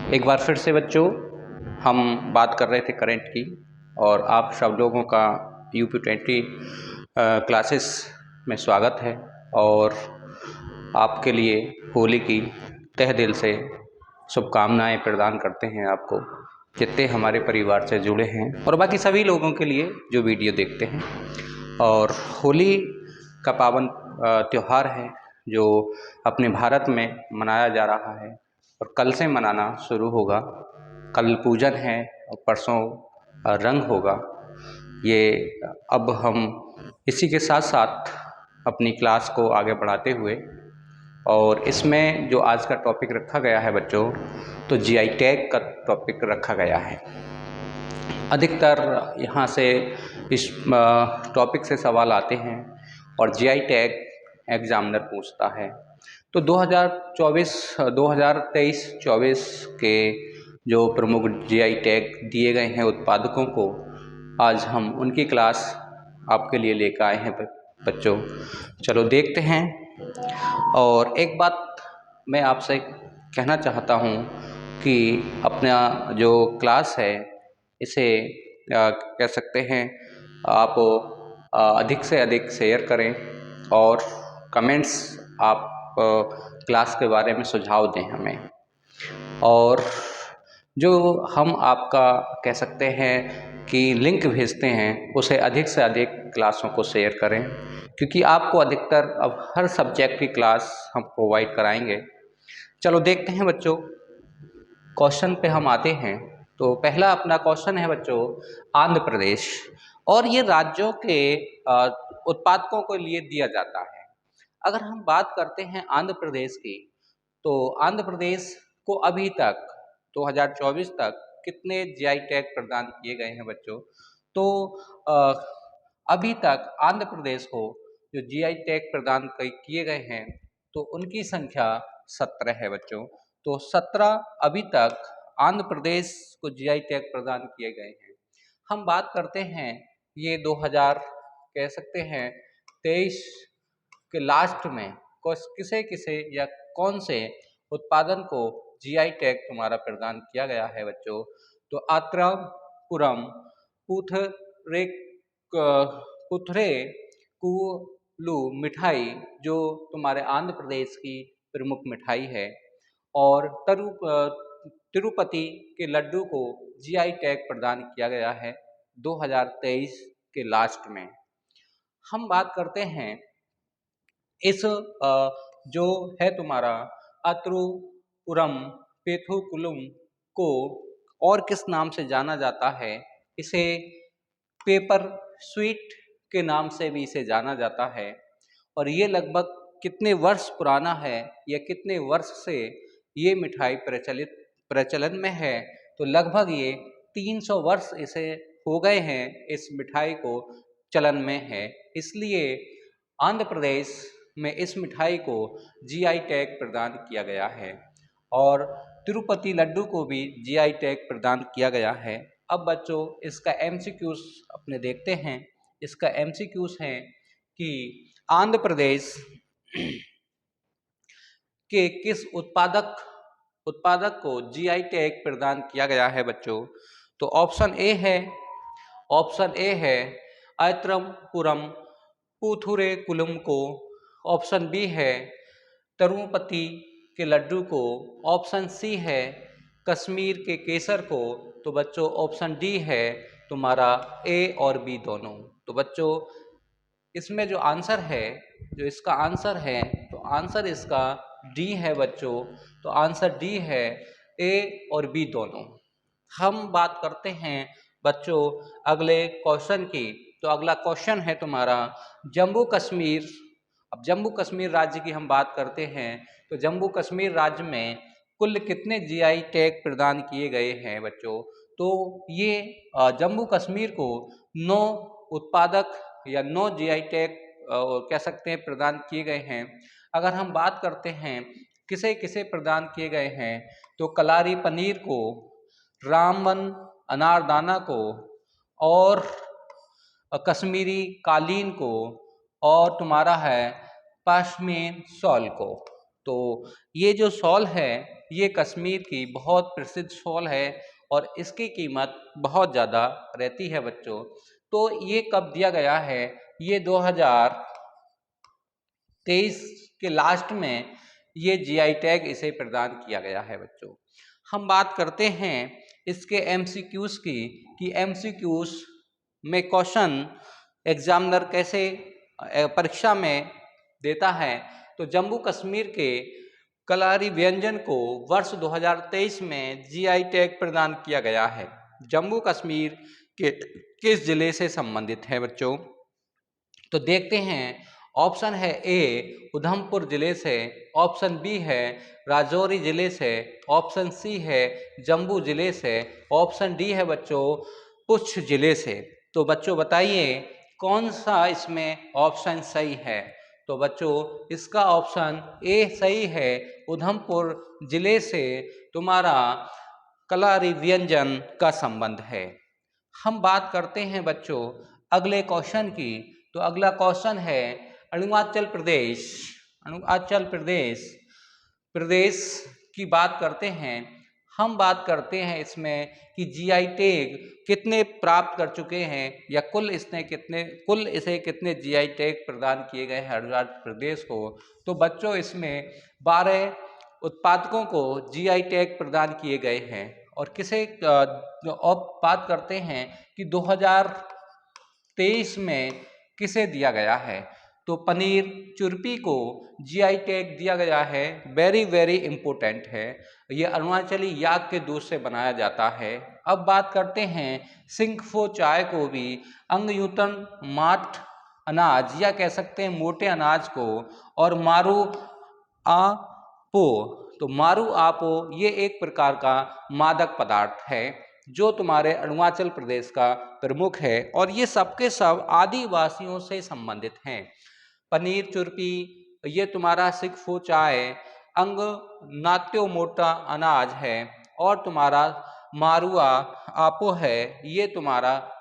एक बार फिर से बच्चों हम बात कर रहे थे करंट की, और आप सब लोगों का UP20 क्लासेस में स्वागत है। और आपके लिए होली की तहे दिल से शुभकामनाएं प्रदान करते हैं आपको, जितने हमारे परिवार से जुड़े हैं और बाकी सभी लोगों के लिए जो वीडियो देखते हैं। और होली का पावन त्यौहार है जो अपने भारत में मनाया जा रहा है और कल से मनाना शुरू होगा। कल पूजन है और परसों रंग होगा। ये अब हम इसी के साथ साथ अपनी क्लास को आगे बढ़ाते हुए, और इसमें जो आज का टॉपिक रखा गया है बच्चों, तो GI टैग का टॉपिक रखा गया है। अधिकतर यहाँ से इस टॉपिक से सवाल आते हैं और GI टैग एग्जामिनर पूछता है। तो 2023-24 के जो प्रमुख GI टैग दिए गए हैं उत्पादकों को, आज हम उनकी क्लास आपके लिए लेकर आए हैं बच्चों। चलो देखते हैं। और एक बात मैं आपसे कहना चाहता हूँ कि अपना जो क्लास है इसे कह सकते हैं आप अधिक से अधिक शेयर करें और कमेंट्स आप क्लास के बारे में सुझाव दें हमें। और जो हम आपका कह सकते हैं कि लिंक भेजते हैं उसे अधिक से अधिक क्लासों को शेयर करें, क्योंकि आपको अधिकतर अब हर सब्जेक्ट की क्लास हम प्रोवाइड कराएंगे। चलो देखते हैं बच्चों, क्वेश्चन पे हम आते हैं। तो पहला अपना क्वेश्चन है बच्चों, आंध्र प्रदेश, और ये राज्यों के उत्पादकों के लिए दिया जाता है। अगर हम बात करते हैं आंध्र प्रदेश की, तो आंध्र प्रदेश को अभी तक 2024 तक कितने GI टैग प्रदान किए गए हैं बच्चों? तो अभी तक आंध्र प्रदेश को जो GI टैग प्रदान किए गए हैं तो उनकी संख्या 17 है बच्चों। तो 17 अभी तक आंध्र प्रदेश को GI टैग प्रदान किए गए हैं। हम बात करते हैं ये 2000 कह सकते हैं 23 के लास्ट में किसे किसे या कौन से उत्पादन को GI टैग तुम्हारा प्रदान किया गया है बच्चों? तो आत्रापुरम पुथरेकुलु मिठाई जो तुम्हारे आंध्र प्रदेश की प्रमुख मिठाई है, और तिरुपति के लड्डू को GI टैग प्रदान किया गया है 2023 के लास्ट में। हम बात करते हैं इस जो है तुम्हारा अत्रुपुरम पेथुकुलम को और किस नाम से जाना जाता है? इसे पेपर स्वीट के नाम से भी इसे जाना जाता है। और ये लगभग कितने वर्ष पुराना है या कितने वर्ष से ये मिठाई प्रचलन में है? तो लगभग ये 300 वर्ष इसे हो गए हैं इस मिठाई को चलन में है। इसलिए आंध्र प्रदेश में इस मिठाई को GI टैग प्रदान किया गया है, और तिरुपति लड्डू को भी GI टैग प्रदान किया गया है। अब बच्चों इसका MCQs अपने देखते हैं। इसका MCQs है कि आंध्र प्रदेश के किस उत्पादक को GI टैग प्रदान किया गया है बच्चों? तो ऑप्शन ए है अत्रपुरम पुथुरेकुलम को, ऑप्शन बी है तिरुपति के लड्डू को, ऑप्शन सी है कश्मीर के केसर को। तो बच्चों ऑप्शन डी है तुम्हारा ए और बी दोनों। तो बच्चों इसमें जो आंसर है, जो इसका आंसर है, तो आंसर इसका डी है बच्चों। तो आंसर डी है ए और बी दोनों। हम बात करते हैं बच्चों अगले क्वेश्चन की। तो अगला क्वेश्चन है तुम्हारा जम्मू कश्मीर। अब जम्मू कश्मीर राज्य की हम बात करते हैं, तो जम्मू कश्मीर राज्य में कुल कितने GI टैग प्रदान किए गए हैं बच्चों? तो ये जम्मू कश्मीर को 9 उत्पादक या 9 GI टैग कह सकते हैं प्रदान किए गए हैं। अगर हम बात करते हैं किसे किसे प्रदान किए गए हैं, तो कलारी पनीर को, रामबन अनारदाना को, और कश्मीरी कालीन को, और तुम्हारा है पश्मीना शॉल को। तो ये जो शॉल है ये कश्मीर की बहुत प्रसिद्ध शॉल है और इसकी कीमत बहुत ज़्यादा रहती है बच्चों। तो ये कब दिया गया है? ये 2023 के लास्ट में ये जीआई टैग इसे प्रदान किया गया है बच्चों। हम बात करते हैं इसके एमसीक्यूज की कि एमसीक्यूज में क्वेश्चन एग्जामिनर कैसे परीक्षा में देता है। तो जम्मू कश्मीर के कलारी व्यंजन को वर्ष 2023 में जीआई टैग प्रदान किया गया है। जम्मू कश्मीर के किस जिले से संबंधित है बच्चों? तो देखते हैं। ऑप्शन है ए उधमपुर जिले से, ऑप्शन बी है राजौरी जिले से, ऑप्शन सी है जम्मू जिले से, ऑप्शन डी है बच्चों पुंछ जिले से। तो बच्चों बताइए कौन सा इसमें ऑप्शन सही है? तो बच्चों इसका ऑप्शन ए सही है, उधमपुर जिले से तुम्हारा कलारी व्यंजन का संबंध है। हम बात करते हैं बच्चों अगले क्वेश्चन की। तो अगला क्वेश्चन है अरुणाचल प्रदेश। अरुणाचल प्रदेश की बात करते हैं। हम बात करते हैं इसमें कि जीआई टैग कितने प्राप्त कर चुके हैं या कुल इसे कितने जीआई टैग प्रदान किए गए हैं अरुणाचल प्रदेश को। तो बच्चों इसमें 12 उत्पादकों को जीआई टैग प्रदान किए गए हैं। और किसे अब बात करते हैं कि 2023 में किसे दिया गया है। तो पनीर चुरपी को जीआई टैग दिया गया है। वेरी वेरी इंपॉर्टेंट है। ये अरुणाचली याक के दूध से बनाया जाता है। अब बात करते हैं सिंगफो चाय को भी अंगयूतन माठ अनाज या कह सकते हैं मोटे अनाज को, और मारू आपो। तो मारू आपो ये एक प्रकार का मादक पदार्थ है जो तुम्हारे अरुणाचल प्रदेश का प्रमुख है और ये सबके सब आदिवासियों से संबंधित हैं। पनीर चुरपी ये तुम्हारा सिंगफो चाय अंग नात्यो मोटा अनाज है, और तुम्हारा मारुआ आपो है ये तुम्हारा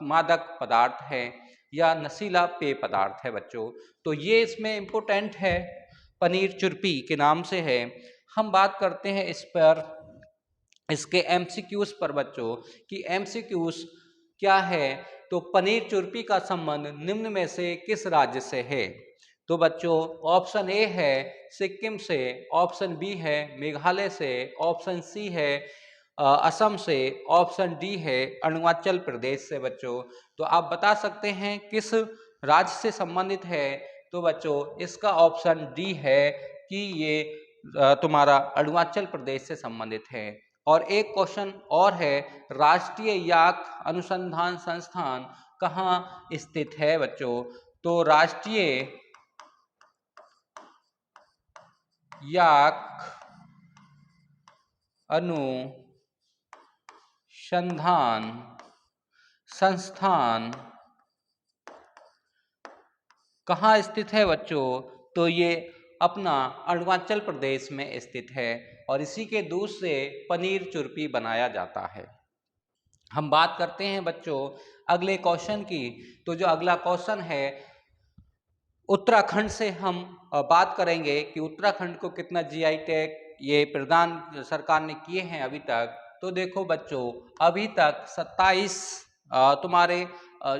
मादक पदार्थ है या नशीला पेय पदार्थ है बच्चों। तो ये इसमें इम्पोर्टेंट है, पनीर चुरपी के नाम से है। हम बात करते हैं इस पर इसके एमसीक्यूज पर बच्चों कि एमसीक्यूज क्या है। तो पनीर चुरपी का संबंध निम्न में से किस राज्य से है? तो बच्चों ऑप्शन ए है सिक्किम से, ऑप्शन बी है मेघालय से, ऑप्शन सी है असम से, ऑप्शन डी है अरुणाचल प्रदेश से बच्चों। तो आप बता सकते हैं किस राज्य से संबंधित है। तो बच्चों इसका ऑप्शन डी है कि ये तुम्हारा अरुणाचल प्रदेश से संबंधित है। और एक क्वेश्चन और है, राष्ट्रीय याक अनुसंधान संस्थान कहाँ स्थित है बच्चों? तो राष्ट्रीय याक अनुसंधान संस्थान कहाँ स्थित है बच्चों? तो ये अपना अरुणाचल प्रदेश में स्थित है और इसी के दूध से पनीर चुरपी बनाया जाता है। हम बात करते हैं बच्चों अगले क्वेश्चन की। तो जो अगला क्वेश्चन है उत्तराखंड से हम बात करेंगे कि उत्तराखंड को कितना जीआई टैग ये प्रदान सरकार ने किए हैं अभी तक। तो देखो बच्चों अभी तक 27 तुम्हारे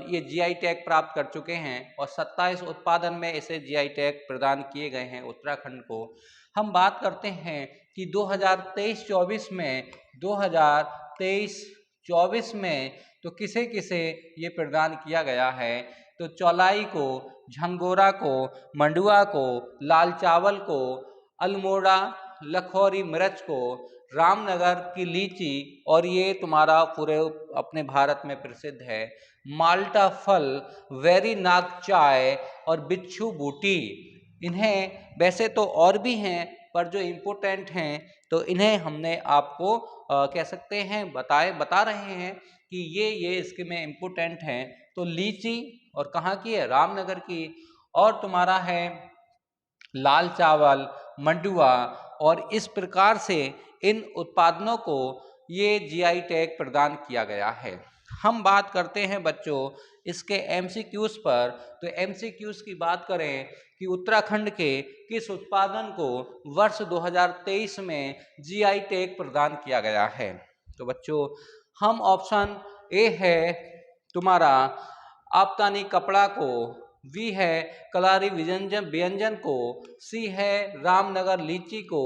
ये जीआई टैग प्राप्त कर चुके हैं और 27 उत्पादन में इसे जीआई टैग प्रदान किए गए हैं उत्तराखंड को। हम बात करते हैं कि 2023-24 में तो किसे किसे ये प्रदान किया गया है। तो चौलाई को, झंगोरा को, मंडुआ को, लाल चावल को, अल्मोड़ा लखौरी मिर्च को, रामनगर की लीची, और ये तुम्हारा पूरे अपने भारत में प्रसिद्ध है माल्टा फल, वेरी नाग चाय और बिच्छू बूटी। इन्हें वैसे तो और भी हैं पर जो इम्पोर्टेंट हैं तो इन्हें हमने आपको कह सकते हैं बता रहे हैं कि ये इसके में इम्पोर्टेंट हैं। तो लीची और कहाँ की है? रामनगर की। और तुम्हारा है लाल चावल, मंडुआ, और इस प्रकार से इन उत्पादनों को ये जीआई टैग प्रदान किया गया है। हम बात करते हैं बच्चों इसके एमसीक्यूज पर। तो एमसीक्यूज की बात करें कि उत्तराखंड के किस उत्पादन को वर्ष 2023 में जीआई टैग प्रदान किया गया है। तो बच्चों हम ऑप्शन ए है तुम्हारा आप्तानी कपड़ा को, बी है कलारी व्यंजन व्यंजन को, सी है रामनगर लीची को,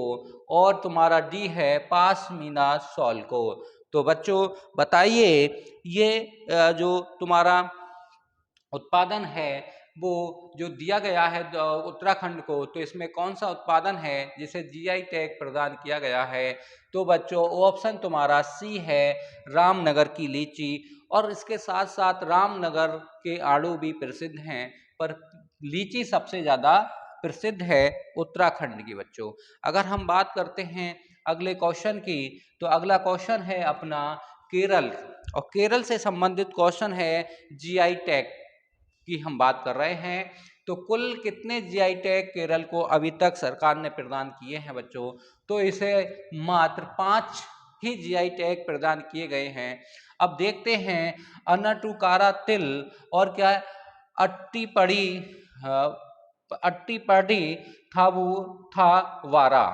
और तुम्हारा डी है पासमीना शॉल को। तो बच्चों बताइए ये जो तुम्हारा उत्पादन है वो जो दिया गया है उत्तराखंड को, तो इसमें कौन सा उत्पादन है जिसे जीआई टैग प्रदान किया गया है। तो बच्चों ऑप्शन तुम्हारा सी है रामनगर की लीची। और इसके साथ साथ रामनगर के आड़ू भी प्रसिद्ध हैं, पर लीची सबसे ज़्यादा प्रसिद्ध है उत्तराखंड की। बच्चों अगर हम बात करते हैं अगले क्वेश्चन की, तो अगला क्वेश्चन है अपना केरल, और केरल से संबंधित क्वेश्चन है जीआई टैग की हम बात कर रहे हैं। तो कुल कितने जीआई टैग केरल को अभी तक सरकार ने प्रदान किए हैं बच्चों। तो इसे मात्र 5 ही जीआई टैग प्रदान किए गए हैं। अब देखते हैं अन्नाटुकारा तिल और क्या अट्टीपड़ी अट्टीपड़ी थाबू थावारा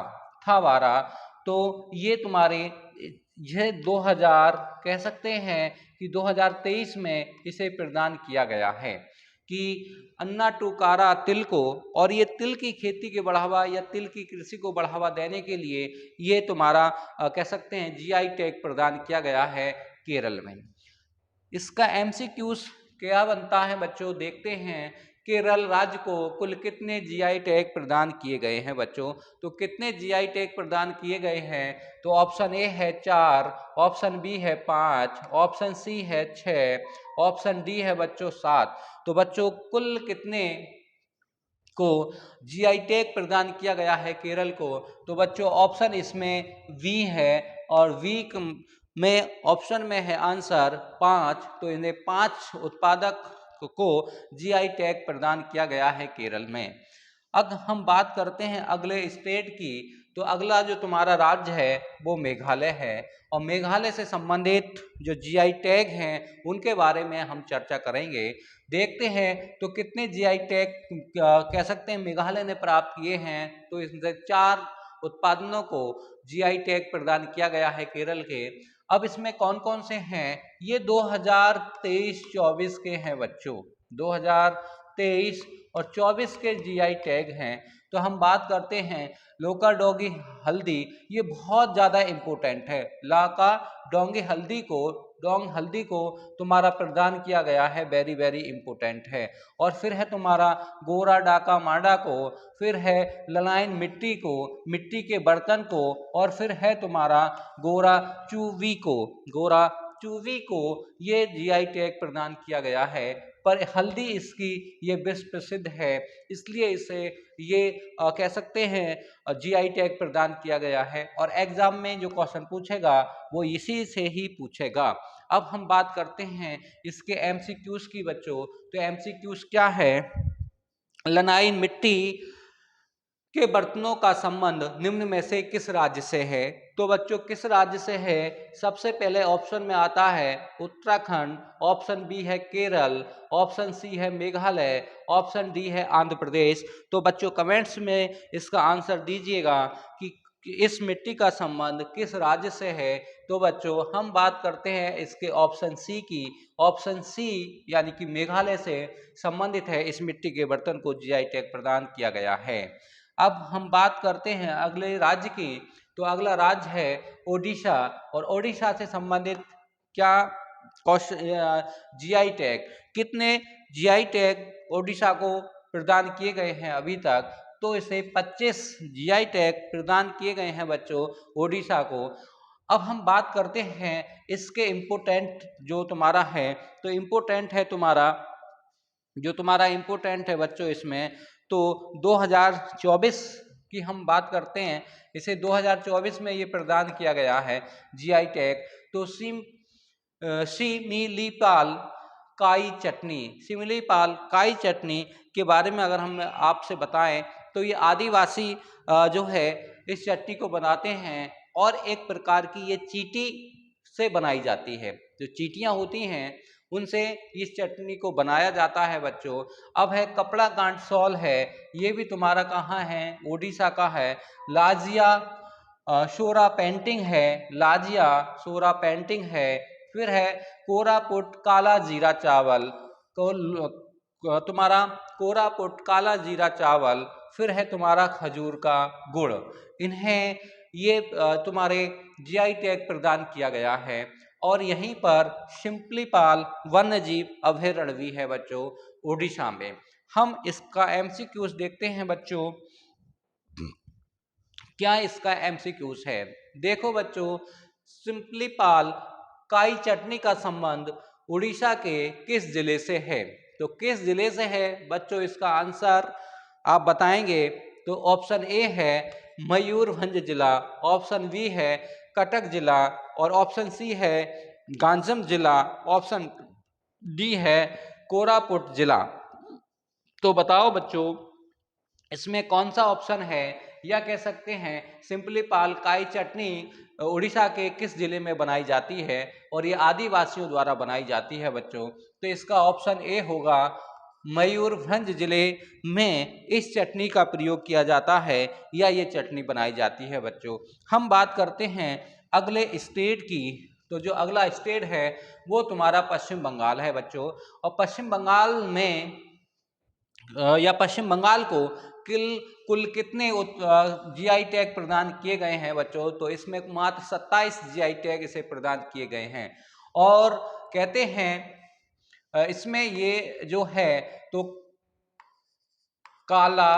थावारा। तो ये तुम्हारे यह 2000 कह सकते हैं कि 2023 में इसे प्रदान किया गया है कि अन्नाटुकारा तिल को, और ये तिल की खेती के बढ़ावा या तिल की कृषि को बढ़ावा देने के लिए ये तुम्हारा कह सकते हैं जीआई टैग प्रदान किया गया है केरल में। इसका एमसीक्यूज क्या बनता है बच्चों, देखते हैं केरल राज्य को कुल कितने जीआई टैग प्रदान किए गए हैं बच्चों। तो कितने जीआई टैग प्रदान किए गए हैं, तो ऑप्शन ए है 4, ऑप्शन बी है 5, ऑप्शन सी है 6, ऑप्शन डी है बच्चों 7। तो बच्चों कुल कितने को जीआई टैग प्रदान किया गया है केरल को, तो बच्चों ऑप्शन इसमें वी है, और वी में ऑप्शन में है आंसर 5। तो इन्हें 5 उत्पादक को जीआई टैग प्रदान किया गया है केरल में। अब हम बात करते हैं अगले स्टेट की, तो अगला जो तुम्हारा राज्य है वो मेघालय है, और मेघालय से संबंधित जो जीआई टैग हैं उनके बारे में हम चर्चा करेंगे। देखते हैं तो कितने जीआई टैग कह सकते हैं मेघालय ने प्राप्त किए हैं। तो इसमें 4 उत्पादनों को जीआई टैग प्रदान किया गया है केरल के। अब इसमें कौन कौन से हैं, ये 2023-24 के हैं बच्चों, 2023 और 24 के जीआई टैग हैं। तो हम बात करते हैं लोका डोंगी हल्दी, ये बहुत ज़्यादा इम्पोर्टेंट है। लाका डोंगी हल्दी को डोंग हल्दी को तुम्हारा प्रदान किया गया है, वेरी वेरी इम्पोर्टेंट है। और फिर है तुम्हारा गोरा डाका मांडा को, फिर है ललाइन मिट्टी को, मिट्टी के बर्तन को, और फिर है तुम्हारा गोरा चूवी को, गोरा चूवी को ये जीआई टैग प्रदान किया गया है। पर हल्दी इसकी ये विश्व प्रसिद्ध है, इसलिए इसे ये कह सकते हैं जीआई टैग प्रदान किया गया है। और एग्जाम में जो क्वेश्चन पूछेगा वो इसी से ही पूछेगा। अब हम बात करते हैं इसके एमसीक्यूज की बच्चों। तो एमसीक्यूज क्या है, लनाइन मिट्टी के बर्तनों का संबंध निम्न में से किस राज्य से है। तो बच्चों किस राज्य से है, सबसे पहले ऑप्शन में आता है उत्तराखंड, ऑप्शन बी है केरल, ऑप्शन सी है मेघालय, ऑप्शन डी है आंध्र प्रदेश। तो बच्चों कमेंट्स में इसका आंसर दीजिएगा कि इस मिट्टी का संबंध किस राज्य से है। तो बच्चों हम बात करते हैं इसके ऑप्शन सी की, ऑप्शन सी यानी कि मेघालय से संबंधित है इस मिट्टी के बर्तन को जीआई टैग प्रदान किया गया है। अब हम बात करते हैं अगले राज्य की, तो अगला राज्य है ओडिशा, और ओडिशा से संबंधित क्या जीआई टैग, कितने जीआई टैग ओडिशा को प्रदान किए गए हैं अभी तक। तो इसे 25 जीआई टैग प्रदान किए गए हैं बच्चों ओडिशा को। अब हम बात करते हैं इसके इम्पोर्टेंट जो तुम्हारा है, तो इम्पोर्टेंट है तुम्हारा जो तुम्हारा इम्पोर्टेंट है बच्चों इसमें, तो 2024 की हम बात करते हैं, इसे 2024 में ये प्रदान किया गया है जीआई टैग। तो सिमिलीपाल काई चटनी, सिमिलीपाल काई चटनी के बारे में अगर हम आपसे बताएं, तो ये आदिवासी जो है इस चटनी को बनाते हैं, और एक प्रकार की ये चीटी से बनाई जाती है। जो चींटियां होती हैं उनसे इस चटनी को बनाया जाता है बच्चों। अब है कपड़ा कांट सॉल है, ये भी तुम्हारा कहाँ है, ओडिशा का है। लाजिया शोरा पेंटिंग है, लाजिया शोरा पेंटिंग है। फिर है कोरापुट काला जीरा चावल, तुम्हारा कोरापुट काला जीरा चावल। फिर है तुम्हारा खजूर का गुड़। इन्हें ये तुम्हारे जीआई टैग प्रदान किया गया है। और यहीं पर शिमलीपाल वन्य जीव अभयारण्य भी है बच्चों ओडिशा में। हम इसका एमसीक्यूज देखते हैं बच्चों, क्या इसका एमसीक्यूज है। देखो बच्चों, शिमलीपाल काई चटनी का संबंध उड़ीसा के किस जिले से है। तो किस जिले से है बच्चों, इसका आंसर आप बताएंगे तो ऑप्शन ए है मयूरभंज जिला, ऑप्शन बी है कटक जिला, और ऑप्शन सी है गांजम जिला, ऑप्शन डी है कोरापुट जिला। तो बताओ बच्चों इसमें कौन सा ऑप्शन है, या कह सकते हैं शिमलीपाल काई चटनी उड़ीसा के किस जिले में बनाई जाती है और ये आदिवासियों द्वारा बनाई जाती है बच्चों। तो इसका ऑप्शन ए होगा मयूरभंज जिले में इस चटनी का प्रयोग किया जाता है या ये चटनी बनाई जाती है बच्चों। हम बात करते हैं अगले स्टेट की। तो जो अगला स्टेट है वो तुम्हारा पश्चिम बंगाल है बच्चों। और पश्चिम बंगाल में या पश्चिम बंगाल को कुल कितने जीआई टैग प्रदान किए गए हैं बच्चों, तो इसमें मात्र 27 जीआई टैग इसे प्रदान किए गए हैं। और कहते हैं इसमें ये जो है तो काला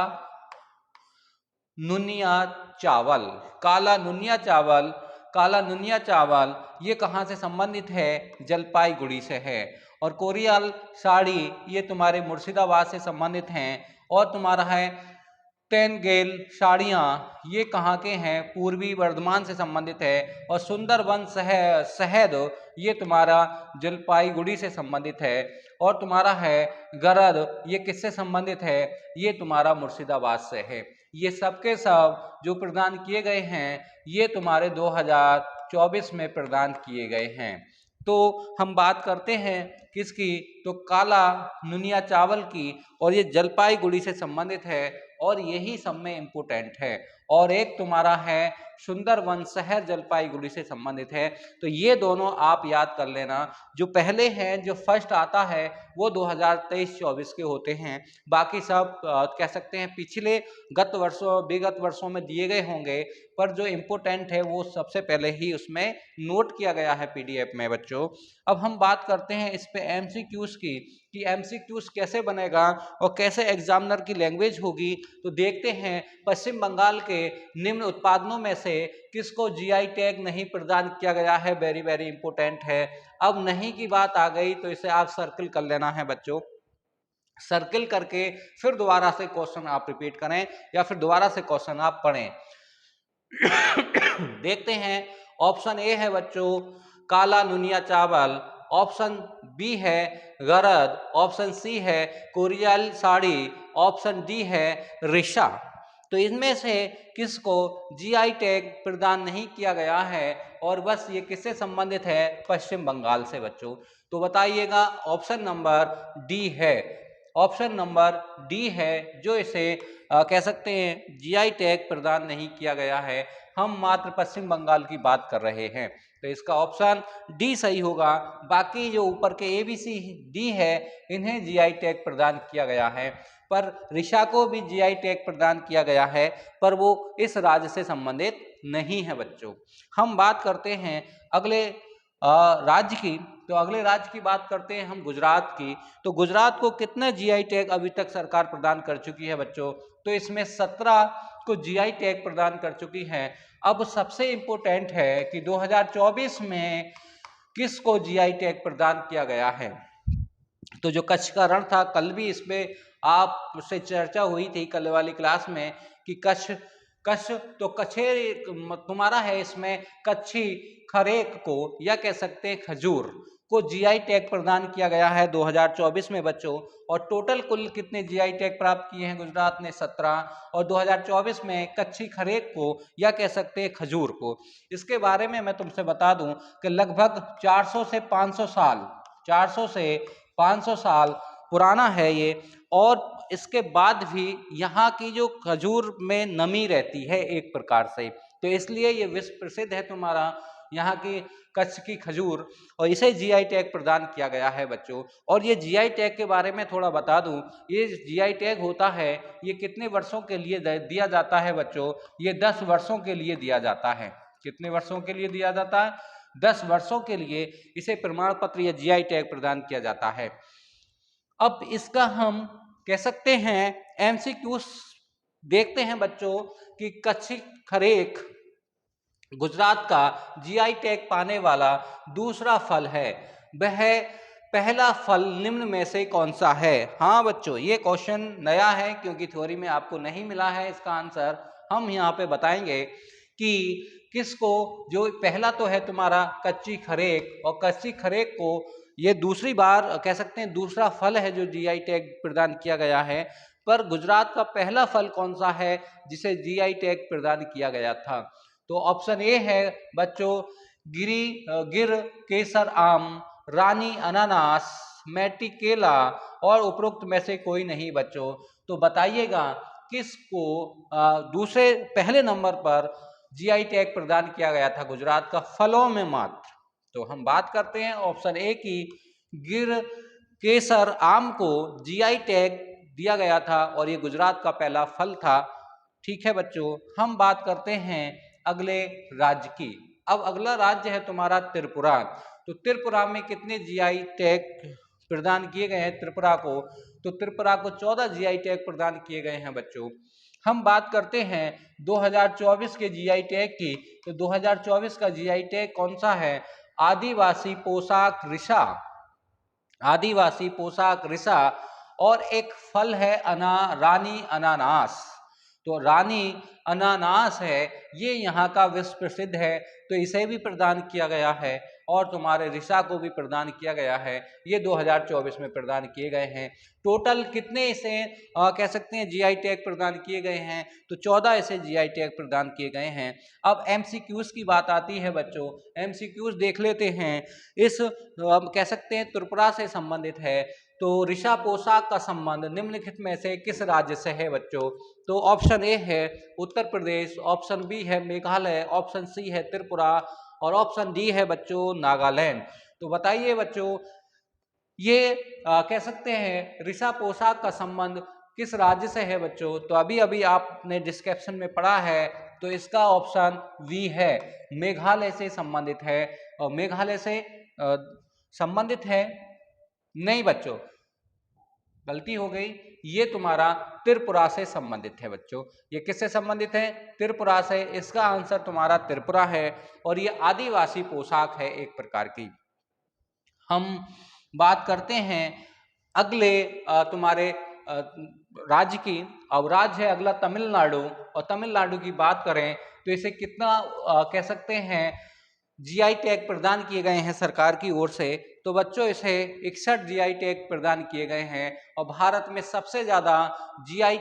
नुनिया चावल, काला नुनिया चावल, काला नुनिया चावल ये कहाँ से संबंधित है, जलपाईगुड़ी से है। और कोरियाल साड़ी ये तुम्हारे मुर्शिदाबाद से संबंधित हैं। और तुम्हारा है टेनगेल साड़ियाँ ये कहाँ के हैं, पूर्वी वर्धमान से संबंधित है। और सुंदरबन शहद ये तुम्हारा जलपाईगुड़ी से संबंधित है। और तुम्हारा है गरद ये किससे संबंधित है, ये तुम्हारा मुर्शिदाबाद से है। ये सब के सब जो प्रदान किए गए हैं ये तुम्हारे 2024 में प्रदान किए गए हैं। तो हम बात करते हैं किसकी, तो काला नुनिया चावल की, और ये जलपाईगुड़ी से संबंधित है और यही सब में इम्पोर्टेंट है। और एक तुम्हारा है सुंदरवन शहर जलपाईगुड़ी से संबंधित है। तो ये दोनों आप याद कर लेना। जो पहले हैं जो फर्स्ट आता है वो 2023-24 के होते हैं, बाकी सब कह सकते हैं पिछले विगत वर्षों में दिए गए होंगे, पर जो इम्पोर्टेंट है वो सबसे पहले ही उसमें नोट किया गया है पीडीएफ में बच्चों। अब हम बात करते हैं इस पे एमसीक्यूज की, कि एमसीक्यूज कैसे बनेगा और कैसे एग्जामिनर की लैंग्वेज होगी। तो देखते हैं पश्चिम बंगाल के निम्न उत्पादनों में से किसको जीआई टैग नहीं प्रदान किया गया है, वेरी वेरी इंपोर्टेंट है। अब नहीं की बात आ गई तो इसे आप सर्किल कर लेना है बच्चों। सर्किल करके फिर दोबारा से क्वेश्चन आप रिपीट करें या फिर दोबारा से क्वेश्चन आप पढ़ें। देखते हैं ऑप्शन ए है बच्चों काला नुनिया चावल, ऑप्शन बी है गरद, ऑप्शन सी है कोरियाल साड़ी, ऑप्शन डी है रिशा। तो इनमें से किसको जीआई टैग प्रदान नहीं किया गया है और बस ये किससे संबंधित है, पश्चिम बंगाल से बच्चों। तो बताइएगा ऑप्शन नंबर डी है, ऑप्शन नंबर डी है जो इसे कह सकते हैं जीआई टैग प्रदान नहीं किया गया है। हम मात्र पश्चिम बंगाल की बात कर रहे हैं, तो इसका ऑप्शन डी सही होगा। बाकी जो ऊपर के ए बी सी डी है इन्हें जीआई टैग प्रदान किया गया है, पर रिशा को भी जीआई टैग प्रदान किया गया है, पर वो इस राज्य से संबंधित नहीं है बच्चों। हम बात करते हैं अगले राज्य की। तो अगले राज्य की बात करते हैं हम गुजरात की। तो गुजरात को कितने जीआई टैग अभी तक सरकार प्रदान कर चुकी है बच्चों, तो इसमें 17 को जीआई टैग प्रदान कर चुकी है। अब सबसे इंपॉर्टेंट है कि 2024 में किसको जीआई टैग प्रदान किया गया है। तो जो कच्छ का रण था, कल भी इसमें आपसे चर्चा हुई थी कल वाली क्लास में कि कच्छ तो कच्छे तुम्हारा है इसमें कच्छी खरेक को, या कह सकते हैं खजूर, को जीआई टैग प्रदान किया गया है 2024 में बच्चों। और टोटल कुल कितने जीआई टैग प्राप्त किए हैं गुजरात ने? 17। और 2024 में कच्ची खरेक को या कह सकते हैं खजूर को, इसके बारे में मैं तुमसे बता दूं कि लगभग 400 से 500 साल 400 से 500 साल पुराना है ये। और इसके बाद भी यहाँ की जो खजूर में नमी रहती है एक प्रकार से, तो इसलिए ये विश्व प्रसिद्ध है तुम्हारा यहाँ की कच्छ की खजूर, और इसे जीआई टैग प्रदान किया गया है बच्चों। और ये जीआई टैग के बारे में थोड़ा बता दूं, ये जीआई टैग होता है ये कितने वर्षों के लिए दिया जाता है बच्चों? ये 10 वर्षों के लिए दिया जाता है। कितने वर्षों के लिए दिया जाता है? 10 वर्षों के लिए इसे प्रमाण पत्र या जीआई टैग प्रदान किया जाता है। अब इसका हम कह सकते हैं एमसीक्यूज देखते हैं बच्चों कि कच्ची खरेक गुजरात का जीआई टैग पाने वाला दूसरा फल है। वह पहला फल निम्न में से कौन सा है? हाँ बच्चों, ये क्वेश्चन नया है क्योंकि थ्योरी में आपको नहीं मिला है इसका आंसर। हम यहाँ पे बताएंगे कि किसको, जो पहला तो है तुम्हारा कच्ची खरेक, और कच्ची खरेक को ये दूसरी बार कह सकते हैं दूसरा फल है जो जीआई टैग प्रदान किया गया है। पर गुजरात का पहला फल कौन सा है जिसे जीआई टैग प्रदान किया गया था? तो ऑप्शन ए है बच्चों गिर केसर आम, रानी अनानास, मैटी केला और उपरोक्त में से कोई नहीं बच्चों। तो बताइएगा किसको दूसरे पहले नंबर पर जीआई टैग प्रदान किया गया था गुजरात का फलों में मात्र? तो हम बात करते हैं ऑप्शन ए की, गिर केसर आम को जीआई टैग दिया गया था और ये गुजरात का पहला फल था। ठीक है बच्चों, हम बात करते हैं अगले राज्य की। अब अगला राज्य है तुम्हारा त्रिपुरा। तो त्रिपुरा में कितने जीआई टैग प्रदान किए गए हैं त्रिपुरा को? तो त्रिपुरा को 14 जीआई टैग प्रदान किए गए हैं बच्चों। हम बात करते हैं 2024 के जीआई टैग की। तो 2024 का जीआई टैग कौन सा है? आदिवासी पोशाक रिशा, आदिवासी पोशाक रिशा, और एक फल है रानी अनानास। तो रानी अनानास है, ये यहाँ का विश्व प्रसिद्ध है, तो इसे भी प्रदान किया गया है और तुम्हारे रिशा को भी प्रदान किया गया है। ये 2024 में प्रदान किए गए हैं। टोटल कितने इसे कह सकते हैं जीआई टैग प्रदान किए गए हैं? तो 14 इसे जीआई टैग प्रदान किए गए हैं। अब एमसीक्यूज की बात आती है बच्चों, एमसीक्यूज देख लेते हैं। इस कह सकते हैं त्रिपुरा से संबंधित है। तो रिशा पोशाक का संबंध निम्नलिखित में से किस राज्य से है बच्चों? तो ऑप्शन ए है उत्तर प्रदेश, ऑप्शन बी है मेघालय, ऑप्शन सी है त्रिपुरा और ऑप्शन डी है बच्चों नागालैंड। तो बताइए बच्चों, ये कह सकते हैं रिशा पोशाक का संबंध किस राज्य से है बच्चों? तो अभी अभी आपने डिस्क्रिप्शन में पढ़ा है, तो इसका ऑप्शन वी है, मेघालय से संबंधित है। और मेघालय से संबंधित है नहीं बच्चों, गलती हो गई, ये तुम्हारा त्रिपुरा से संबंधित है बच्चों। ये किससे संबंधित है? त्रिपुरा से। इसका आंसर तुम्हारा त्रिपुरा है और ये आदिवासी पोशाक है एक प्रकार की। हम बात करते हैं अगले तुम्हारे राज्य की। अब राज्य है अगला तमिलनाडु, और तमिलनाडु की बात करें तो इसे कितना कह सकते हैं जीआई टैग प्रदान किए गए हैं सरकार की ओर से? तो बच्चों इसे 61 जीआई टैग प्रदान किए गए हैं और भारत में सबसे ज्यादा जीआई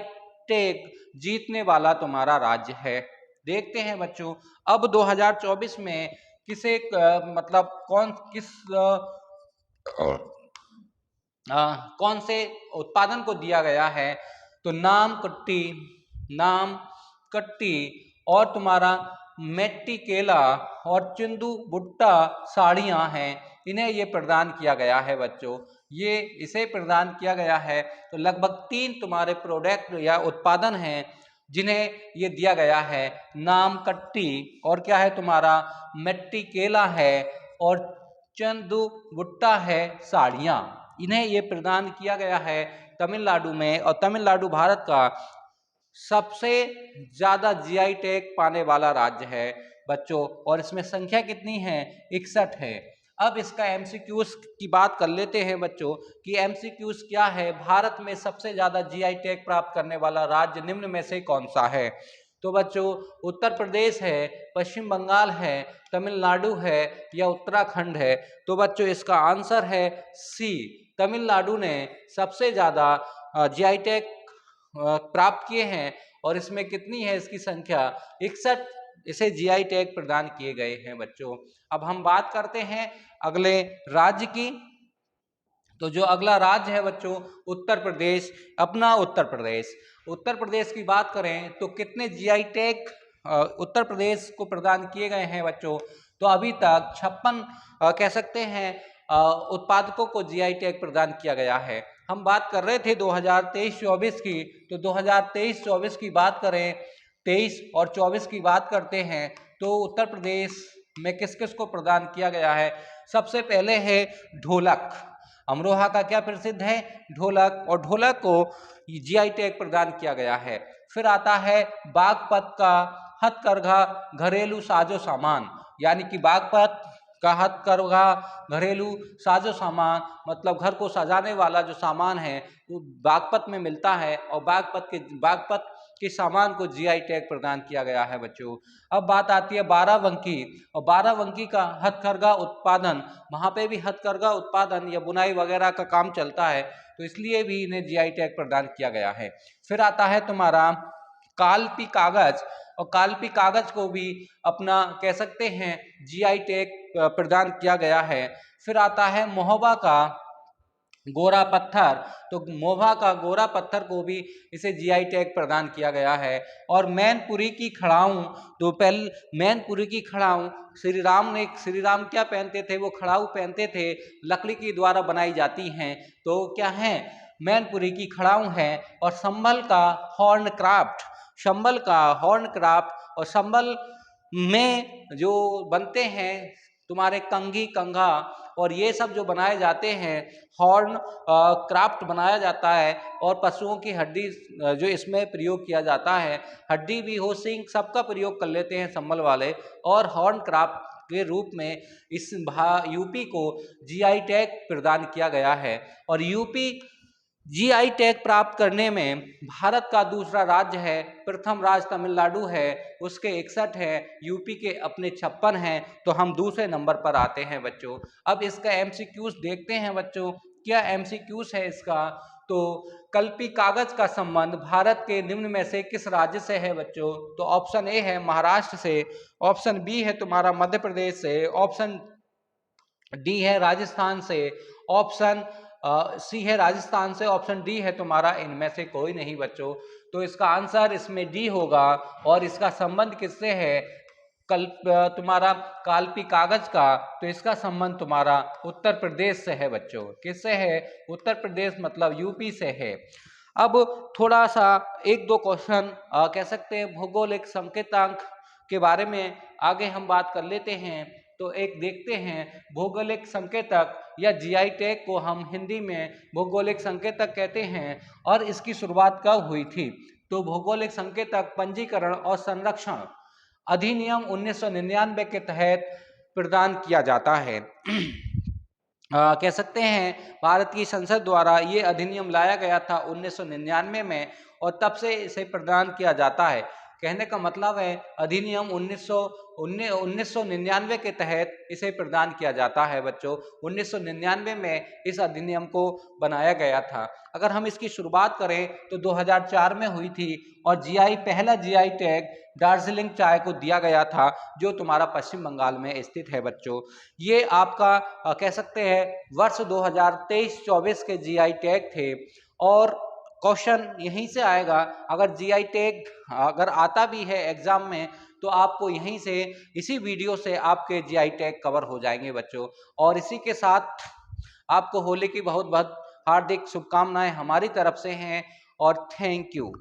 टैग जीतने वाला तुम्हारा राज्य है। देखते हैं बच्चों, अब 2024 में किसे मतलब कौन से उत्पादन को दिया गया है? तो नाम कट्टी और तुम्हारा मेट्टी केला और चिंदू बुट्टा साड़ियां हैं, इन्हें ये प्रदान किया गया है बच्चों। ये इसे प्रदान किया गया है। तो लगभग 3 तुम्हारे प्रोडक्ट या उत्पादन हैं जिन्हें ये दिया गया है। नाम कट्टी और क्या है तुम्हारा मेट्टी केला है और चंदू बुट्टा है साड़ियां, इन्हें ये प्रदान किया गया है तमिलनाडु में। और तमिलनाडु भारत का सबसे ज्यादा जीआई टैग पाने वाला राज्य है बच्चों, और इसमें संख्या कितनी है? 61 है। अब इसका एमसीक्यूज की बात कर लेते हैं बच्चों कि एमसीक्यूज क्या है, भारत में सबसे ज्यादा जीआई टैग प्राप्त करने वाला राज्य निम्न में से कौन सा है? तो बच्चों उत्तर प्रदेश है, पश्चिम बंगाल है, तमिलनाडु है या उत्तराखंड है? तो बच्चों इसका आंसर है सी, तमिलनाडु ने सबसे ज़्यादा जीआई टैग प्राप्त किए हैं और इसमें कितनी है इसकी संख्या 61 इसे जीआई टैग प्रदान किए गए हैं बच्चों। अब हम बात करते हैं अगले राज्य की। तो जो अगला राज्य है बच्चों उत्तर प्रदेश, अपना उत्तर प्रदेश। उत्तर प्रदेश की बात करें तो कितने जीआई टैग उत्तर प्रदेश को प्रदान किए गए हैं बच्चों? तो अभी तक 56 कह सकते हैं उत्पादकों को जीआई टैग प्रदान किया गया है। हम बात कर रहे थे 2023-24 की, तो 2023-24 की बात करें, 23 और 24 की बात करते हैं तो उत्तर प्रदेश में किस किस को प्रदान किया गया है? सबसे पहले है ढोलक। अमरोहा का क्या प्रसिद्ध है? ढोलक, और ढोलक को जीआई टैग प्रदान किया गया है। फिर आता है बागपत का हथकरघा घरेलू साजो सामान, यानी कि बागपत का हथकरघा घरेलू साजो सामान मतलब घर को सजाने वाला जो सामान है वो बागपत में मिलता है और बागपत के सामान को जीआई टैग प्रदान किया गया है बच्चों। अब बात आती है बाराबंकी, और बाराबंकी का हथकरघा उत्पादन, वहाँ पे भी हथकरघा उत्पादन या बुनाई वगैरह का काम चलता है तो इसलिए भी इन्हें जीआई टैग प्रदान किया गया है। फिर आता है तुम्हारा कालपी कागज, और कालपी कागज को भी अपना कह सकते हैं जीआई टैग प्रदान किया गया है। फिर आता है महोबा का गोरा पत्थर, तो मोहा का गोरा पत्थर को भी इसे जीआई टैग प्रदान किया गया है। और मैनपुरी की खड़ाऊं, तो पहले मैनपुरी की खड़ाऊं श्री राम क्या पहनते थे? वो खड़ाऊ पहनते थे, लकड़ी के द्वारा बनाई जाती हैं, तो क्या है? मैनपुरी की खड़ाऊं है। और संभल का हॉर्न क्राफ्ट, संभल का हॉर्न क्राफ्ट, और संभल में जो बनते हैं तुम्हारे कंघी कंघा और ये सब जो बनाए जाते हैं, हॉर्न क्राफ्ट बनाया जाता है और पशुओं की हड्डी जो इसमें प्रयोग किया जाता है, हड्डी भी हो, सींग सबका प्रयोग कर लेते हैं संभल वाले, और हॉर्न क्राफ्ट के रूप में इस यूपी को जीआई टैग प्रदान किया गया है। और यूपी जीआई टैग प्राप्त करने में भारत का दूसरा राज्य है, प्रथम राज्य तमिलनाडु है, उसके 61 है, यूपी के अपने 56 हैं, तो हम दूसरे नंबर पर आते हैं बच्चों। अब इसका एमसीक्यूज देखते हैं बच्चों, क्या एमसीक्यूज है इसका? तो कल्पी कागज का संबंध भारत के निम्न में से किस राज्य से है बच्चों? तो ऑप्शन ए है महाराष्ट्र से, ऑप्शन बी है तुम्हारा मध्य प्रदेश से, ऑप्शन डी है राजस्थान से, ऑप्शन सी है राजस्थान से, ऑप्शन डी है तुम्हारा इनमें से कोई नहीं बच्चों। तो इसका आंसर इसमें डी होगा। और इसका संबंध किससे है? तुम्हारा कालपी कागज का, तो इसका संबंध तुम्हारा उत्तर प्रदेश से है बच्चों। किससे है? उत्तर प्रदेश मतलब यूपी से है। अब थोड़ा सा एक दो क्वेश्चन कह सकते हैं भौगोलिक संकेतांक के बारे में आगे हम बात कर लेते हैं। तो एक देखते हैं भौगोलिक संकेतक या जीआई टैग को हम हिंदी में भौगोलिक संकेतक कहते हैं, और इसकी शुरुआत कब हुई थी? तो भौगोलिक संकेतक पंजीकरण और संरक्षण अधिनियम 1999 के तहत प्रदान किया जाता है। कह सकते हैं भारत की संसद द्वारा ये अधिनियम लाया गया था 1999 में, और तब से इसे प्रदान किया जाता है। कहने का मतलब है अधिनियम 1999 के तहत इसे प्रदान किया जाता है बच्चों। 1999 में इस अधिनियम को बनाया गया था। अगर हम इसकी शुरुआत करें तो 2004 में हुई थी, और पहला जीआई टैग दार्जिलिंग चाय को दिया गया था, जो तुम्हारा पश्चिम बंगाल में स्थित है बच्चों। ये आपका कह सकते हैं वर्ष 2023-24 के जीआई टैग थे। और क्वेश्चन यहीं से आएगा, अगर जीआई टैग अगर आता भी है एग्जाम में तो आपको यहीं से इसी वीडियो से आपके जीआई टैग कवर हो जाएंगे बच्चों। और इसी के साथ आपको होली की बहुत बहुत हार्दिक शुभकामनाएं हमारी तरफ से हैं, और थैंक यू।